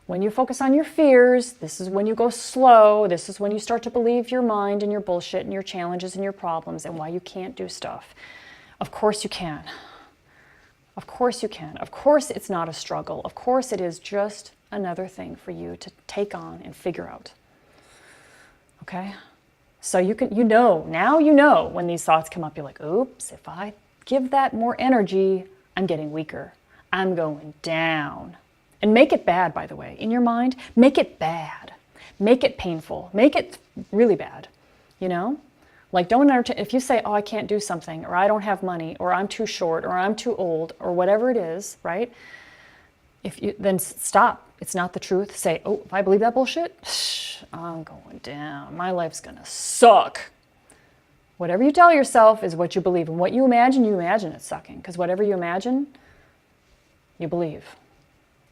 When you focus on your fears, this is when you go slow. This is when you start to believe your mind and your bullshit and your challenges and your problems and why you can't do stuff. Of course you can. Of course you can. Of course it's not a struggle. Of course it is just another thing for you to take on and figure out. Okay? So now you know when these thoughts come up, you're like, oops, if I give that more energy, I'm getting weaker. I'm going down. And make it bad, by the way. In your mind, make it bad. Make it painful. Make it really bad. You know? Like, don't entertain, if you say, oh, I can't do something, or I don't have money, or I'm too short, or I'm too old, or whatever it is, right? Then stop. It's not the truth. Say, oh, if I believe that bullshit, I'm going down. My life's gonna suck. Whatever you tell yourself is what you believe. And what you imagine it's sucking. Because whatever you imagine, you believe.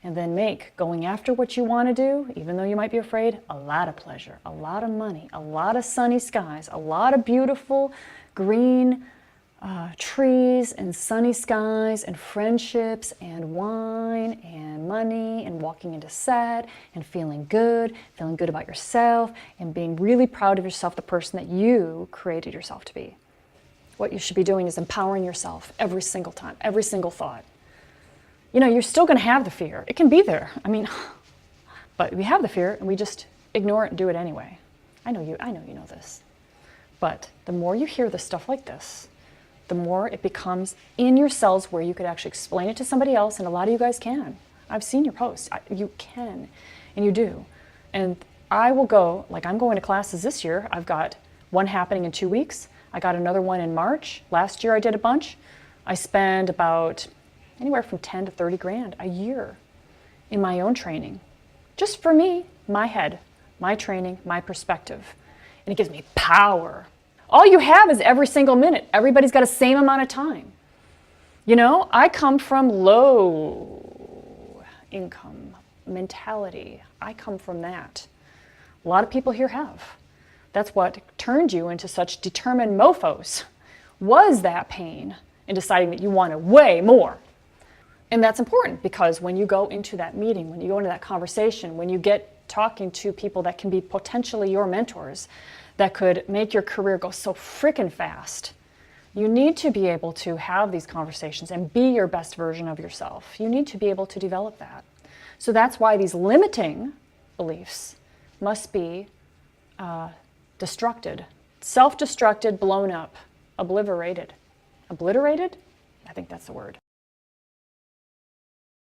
And then make going after what you want to do, even though you might be afraid, a lot of pleasure, a lot of money, a lot of sunny skies, a lot of beautiful green trees and sunny skies and friendships and wine and money and walking into set and feeling good about yourself and being really proud of yourself, the person that you created yourself to be. What you should be doing is empowering yourself every single time, every single thought. You know, you're still going to have the fear. It can be there. I mean, but we have the fear and we just ignore it and do it anyway. I know you know this. But the more you hear this stuff like this, the more it becomes in your cells where you could actually explain it to somebody else, and a lot of you guys can. I've seen your posts. You can, and you do. And I will go, like I'm going to classes this year. I've got one happening in 2 weeks. I got another one in March. Last year I did a bunch. I spend about anywhere from 10 to 30 grand a year in my own training. Just for me, my head, my training, my perspective. And it gives me power. All you have is every single minute. Everybody's got the same amount of time. You know, I come from low income mentality. I come from that. A lot of people here have. That's what turned you into such determined mofos, was that pain in deciding that you wanted way more. And that's important because when you go into that meeting, when you go into that conversation, when you get talking to people that can be potentially your mentors, that could make your career go so freaking fast, you need to be able to have these conversations and be your best version of yourself. You need to be able to develop that. So that's why these limiting beliefs must be destructed, self-destructed, blown up, obliterated. Obliterated? I think that's the word.